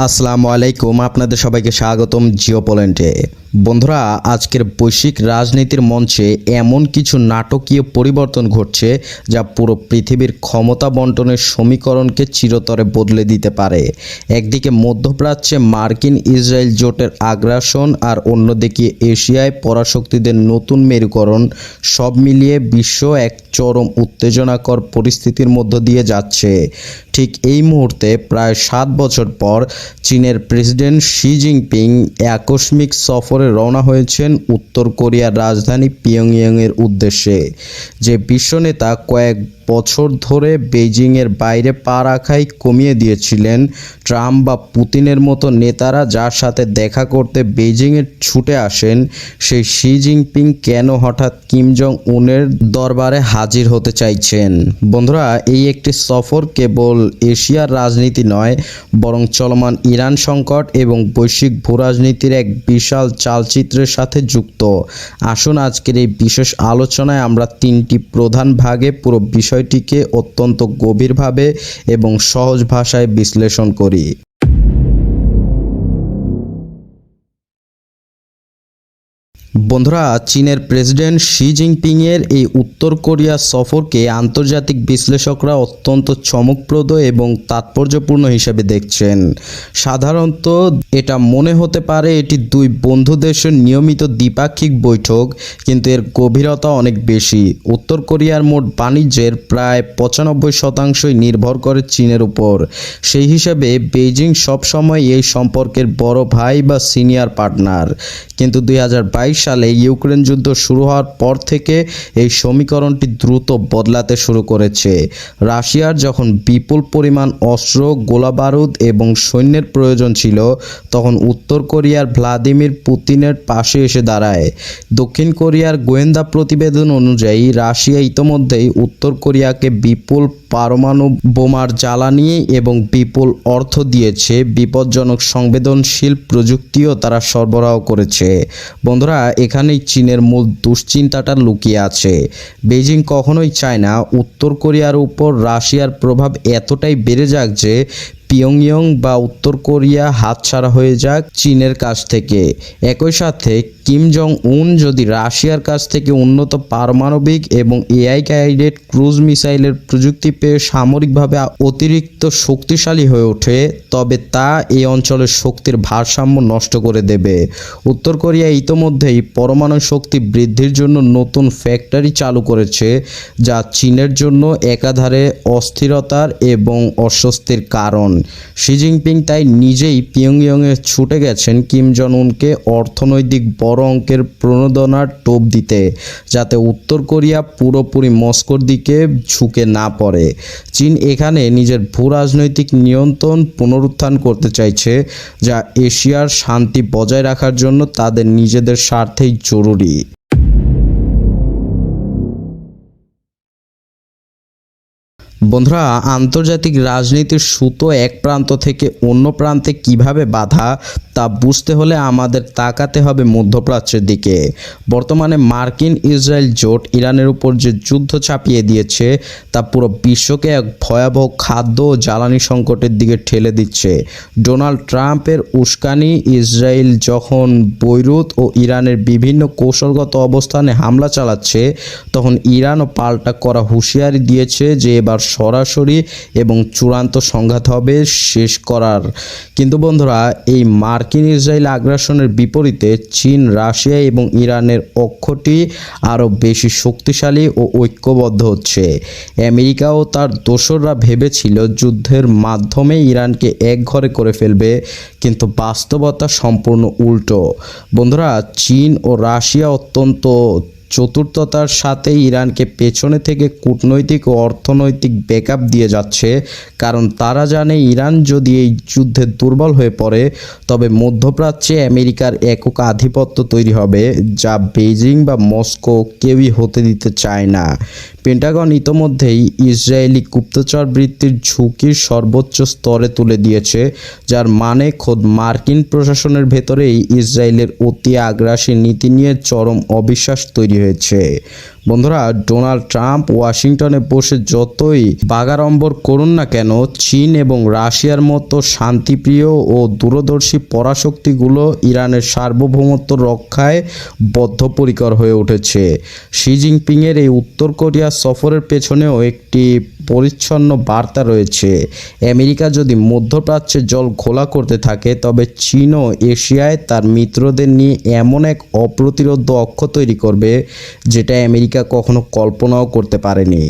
আসসালামু আলাইকুম, আপনাদের সবাইকে স্বাগতম জিওপয়েন্টে। বন্ধুরা, আজকের বৈশ্বিক রাজনীতির মঞ্চে এমন কিছু নাটকীয় পরিবর্তন ঘটছে যা পুরো পৃথিবীর ক্ষমতা বন্টনের সমীকরণকে চিরতরে বদলে দিতে পারে। একদিকে মধ্যপ্রাচ্যে মার্কিন ইসরায়েল জোটের আগ্রাসন আর অন্যদিকে এশিয়ায় পরাশক্তিদের নতুন মেরুকরণ, সব মিলিয়ে বিশ্ব এক চরম উত্তেজনাকর পরিস্থিতির মধ্য দিয়ে যাচ্ছে। ঠিক এই মুহূর্তে প্রায় 7 বছর পর চীনের প্রেসিডেন্ট শি জিনপিং আকস্মিক সফরে রওনা হয়েছেন উত্তর কোরিয়ার রাজধানী পিয়ংইয়ংয়ের উদ্দেশ্যে। যে বিশ্বনেতা কয়েক বছর ধরে বেইজিংয়ের বাইরে পা রাখাই কমিয়ে দিয়েছিলেন, ট্রাম্প বা পুতিনের মতো নেতারা যার সাথে দেখা করতে বেইজিংয়ে ছুটে আসেন, সেই শি জিনপিং কেন হঠাৎ কিম জং উনের দরবারে হাজির হতে চাইছেন? বন্ধুরা, এই একটি সফর কেবল এশিয়ার রাজনীতি নয়, বরং চলমান ইরান সংকট এবং বৈশ্বিক ভূরাজনীতির এক বিশাল চালচিত্রের সাথে যুক্ত। আসুন আজকের এই বিশেষ আলোচনায় আমরা 3টি প্রধান ভাগে পুরো বিষয়টিকে অত্যন্ত গভীরভাবে এবং সহজ ভাষায় বিশ্লেষণ করি। বন্ধুরা, চীনের প্রেসিডেন্ট শি জিনপিংয়ের এই উত্তর কোরিয়া সফরকে আন্তর্জাতিক বিশ্লেষকরা অত্যন্ত চমকপ্রদ এবং তাৎপর্যপূর্ণ হিসেবে দেখছেন। সাধারণত এটা মনে হতে পারে এটি দুই বন্ধু দেশের নিয়মিত দ্বিপাক্ষিক বৈঠক, কিন্তু এর গভীরতা অনেক বেশি। উত্তর কোরিয়ার মোট বাণিজ্যের প্রায় 95% নির্ভর করে চীনের উপর। সেই হিসাবে বেইজিং সবসময় এই সম্পর্কের বড় ভাই বা সিনিয়র পার্টনার। কিন্তু 2022 সালে ইউক্রেন যুদ্ধ শুরু হওয়ার পর থেকে এই সমীকরণটি দ্রুত বদলাতে শুরু করেছে। রাশিয়ার যখন বিপুল পরিমাণ অস্ত্র, গোলাবারুদ এবং সৈন্যের প্রয়োজন ছিল, তখন উত্তর কোরিয়ার ভ্লাদিমির পুতিনের পাশে এসে দাঁড়ায়। দক্ষিণ কোরিয়ার গোয়েন্দা প্রতিবেদন অনুযায়ী রাশিয়া ইতোমধ্যেই উত্তর কোরিয়াকে বিপুল পারমাণু বোমার জ্বালানি এবং বিপুল অর্থ দিয়েছে। বিপজ্জনক সংবেদনশীল প্রযুক্তিও তারা সরবরাহ করেছে। বন্ধুরা, এখানেই চীনের মূল দুশ্চিন্তাটা লুকিয়ে আছে। বেইজিং কখনোই চায় না উত্তর কোরিয়ার উপর রাশিয়ার প্রভাব এতটাই বেড়ে যাক যে পিয়ংইয়ং বা উত্তর কোরিয়া হাতছাড়া হয়ে যাক চীনের কাছ থেকে। একই সাথে কিম জং উন যদি রাশিয়ার কাছ থেকে উন্নত পারমাণবিক এবং এআই গাইডেড ক্রুজ মিসাইলের প্রযুক্তি পেয়ে সামরিকভাবে অতিরিক্ত শক্তিশালী হয়ে ওঠে, তবে তা এই অঞ্চলের শক্তির ভারসাম্য নষ্ট করে দেবে। উত্তর কোরিয়া ইতোমধ্যেই পরমাণু শক্তি বৃদ্ধির জন্য নতুন ফ্যাক্টরি চালু করেছে, যা চীনের জন্য একাধারে অস্থিরতার এবং অস্বস্তির কারণ। শি জিনপিং তাই নিজেই পিয়ংইয়ংয়ে ছুটে গেছেন কিম জং উনকে অর্থনৈতিক বড় অঙ্কের প্রণোদনার টোপ দিতে, যাতে উত্তর কোরিয়া পুরোপুরি মস্কোর দিকে ঝুঁকে না পড়ে। চীন এখানে নিজের ভূরাজনৈতিক নিয়ন্ত্রণ পুনরুত্থান করতে চাইছে, যা এশিয়ার শান্তি বজায় রাখার জন্য তাদের নিজেদের স্বার্থেই জরুরি। বন্ধুরা, আন্তর্জাতিক রাজনীতির সুতো এক প্রান্ত থেকে অন্য প্রান্তে কিভাবে বাঁধা তা বুঝতে হলে আমাদের তাকাতে হবে মধ্যপ্রাচ্যের দিকে। বর্তমানে মার্কিন ইসরায়েল জোট ইরানের উপর যে যুদ্ধ চাপিয়ে দিয়েছে, তা পুরো বিশ্বকে এক ভয়াবহ খাদ্য ও জ্বালানি সংকটের দিকে ঠেলে দিচ্ছে। ডোনাল্ড ট্রাম্পের উস্কানি ইসরায়েল যখন বৈরুত ও ইরানের বিভিন্ন কৌশলগত অবস্থানে হামলা চালাচ্ছে, তখন ইরানও পাল্টা করা হুঁশিয়ারি দিয়েছে যে এবার সরাসরি এবং চূড়ান্ত সংঘাত হবে শেষ করার। কিন্তু বন্ধুরা, এই মার্কিন ইসরায়েল আগ্রাসনের বিপরীতে চীন, রাশিয়া এবং ইরানের অক্ষটি আরও বেশি শক্তিশালী ও ঐক্যবদ্ধ হচ্ছে। আমেরিকা ও তার দোসররা ভেবেছিল যুদ্ধের মাধ্যমে ইরানকে একঘরে করে ফেলবে, কিন্তু বাস্তবতা সম্পূর্ণ উল্টো। বন্ধুরা, চীন ও রাশিয়া অত্যন্ত চতুরতার সাথে ইরানকে পেছনে থেকে কূটনৈতিক ও অর্থনৈতিক ব্যাকআপ দিয়ে যাচ্ছে, কারণ তারা জানে ইরান যদি এই যুদ্ধে দুর্বল হয়ে পড়ে, তবে মধ্যপ্রাচ্যে আমেরিকার একক আধিপত্য তৈরি হবে, যা বেইজিং বা মস্কো কেউই হতে দিতে চায় না। পেন্টাগন ইতোমধ্যেই ইসরায়েলি গুপ্তচর বৃত্তির ঝুঁকির সর্বোচ্চ স্তরে তুলে দিয়েছে, যার মানে খোদ মার্কিন প্রশাসনের ভেতরেই ইসরায়েলের অতি আগ্রাসী নীতি নিয়ে চরম অবিশ্বাস তৈরি হয়েছে। বন্ধুরা, ডোনাল্ড ট্রাম্প ওয়াশিংটনে বসে যতই বাগাড়ম্বর করুন না কেন, চীন এবং রাশিয়ার মতো শান্তিপ্রিয় ও দূরদর্শী পরাশক্তিগুলো ইরানের সার্বভৌমত্ব রক্ষায় বদ্ধপরিকর হয়ে উঠেছে। শি জিনপিংয়ের এই উত্তর কোরিয়া সফরের পেছনেও একটি পরিচ্ছন্ন বার্তা রয়েছে। আমেরিকা যদি মধ্যপ্রাচ্যে জল ঘোলা করতে থাকে, তবে চীনও এশিয়ায় তার মিত্রদের নিয়ে এমন এক অপ্রতিরোধ্য অক্ষ তৈরি করবে যেটা আমেরিকা কখনো কল্পনাও করতে পারেনি।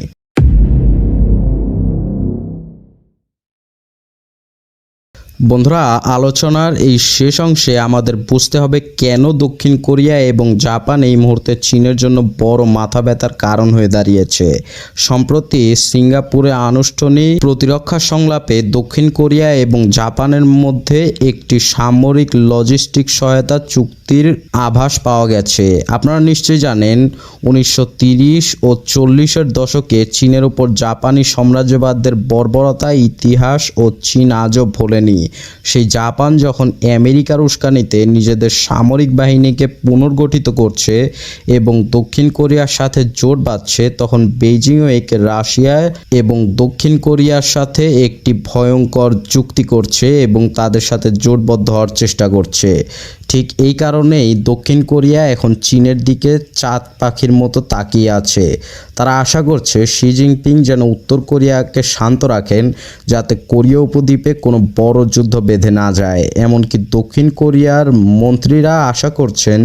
বন্ধুরা, আলোচনার এই শেষ অংশে আমাদের বুঝতে হবে কেন দক্ষিণ কোরিয়া এবং জাপান এই মুহূর্তে চীনের জন্য বড় মাথা ব্যথার কারণ হয়ে দাঁড়িয়েছে। সম্প্রতি সিঙ্গাপুরে আনুষ্ঠানিক প্রতিরক্ষা সংলাপে দক্ষিণ কোরিয়া এবং জাপানের মধ্যে একটি সামরিক লজিস্টিক সহায়তা চুক্তির আভাস পাওয়া গেছে। আপনারা নিশ্চয়ই জানেন, 1930 ও 40-এর দশকে চীনের উপর জাপানি সাম্রাজ্যবাদের বর্বরতা ইতিহাস ও চীন আজও ভোলেনি। সেই জাপান যখন আমেরিকার উস্কানিতে নিজেদের সামরিক বাহিনীকে পুনর্গঠিত করছে এবং দক্ষিণ কোরিয়ার সাথে জোট বাঁধছে, তখন বেইজিংও একে রাশিয়া এবং দক্ষিণ কোরিয়ার সাথে একটি ভয়ঙ্কর চুক্তি করছে এবং তাদের সাথে জোটবদ্ধ হওয়ার চেষ্টা করছে। ঠিক এই কারণেই দক্ষিণ কোরিয়া এখন চীনের দিকে চাঁদ পাখির মতো তাকিয়ে আছে। তারা আশা করছে শি জিনপিং যেন উত্তর কোরিয়াকে শান্ত রাখেন, যাতে কোরিয়া উপদ্বীপে কোনো বড় যুদ্ধ বেঁধে না যায়। এমনকি দক্ষিণ কোরিয়ার মন্ত্রীরা আশা করছেন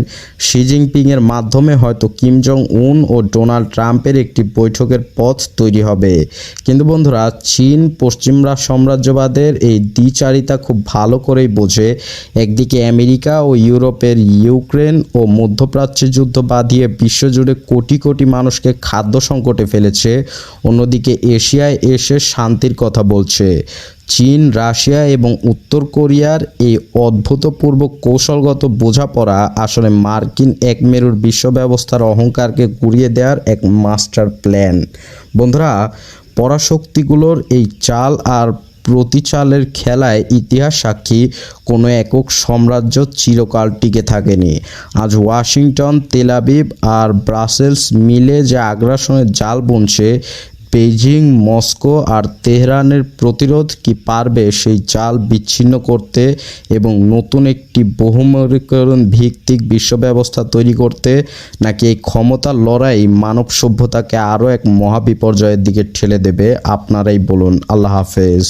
শি জিনপিংয়ের মাধ্যমে হয়তো কিম জং উন ও ডোনাল্ড ট্রাম্পের একটি বৈঠকের পথ তৈরি হবে। কিন্তু বন্ধুরা, চীন পশ্চিমরা সাম্রাজ্যবাদের এই দ্বিচারিতা খুব ভালো করেই বোঝে। একদিকে আমেরিকা ও ইউরোপের ইউক্রেন ও মধ্যপ্রাচ্যে যুদ্ধ বাঁধিয়ে বিশ্বজুড়ে কোটি কোটি মানুষকে খাদ্য সংকটে ফেলেছে, অন্যদিকে এশিয়ায় এসে শান্তির কথা বলছে। চীন, রাশিয়া এবং উত্তর কোরিয়ার এই অভূতপূর্ব কৌশলগত বোঝাপড়া আসলে মার্কিন এক মেরুর বিশ্ব ব্যবস্থার অহংকারকে গুঁড়িয়ে দেওয়ার এক মাস্টার প্ল্যান। বন্ধুরা, পরাশক্তিগুলোর এই চাল আর প্রতিচালের খেলায় ইতিহাস সাক্ষী, কোনো একক সাম্রাজ্য চিরকাল টিকে থাকেনি। আজ ওয়াশিংটন, তেল আবিব আর ব্রাসেলস মিলে যে আগ্রাসনের জাল বুনছে, বেইজিং, মস্কো আর তেহরানের প্রতিরোধ কি পারবে সেই জাল বিচ্ছিন্ন করতে এবং নতুন একটি বহুমুখীকরণ ভিত্তিক বিশ্ব ব্যবস্থা তৈরি করতে, নাকি এই ক্ষমতার লড়াই মানব সভ্যতাকে আরও এক মহাবিপর্যয়ের দিকে ঠেলে দেবে? আপনারাই বলুন। আল্লাহ হাফেজ।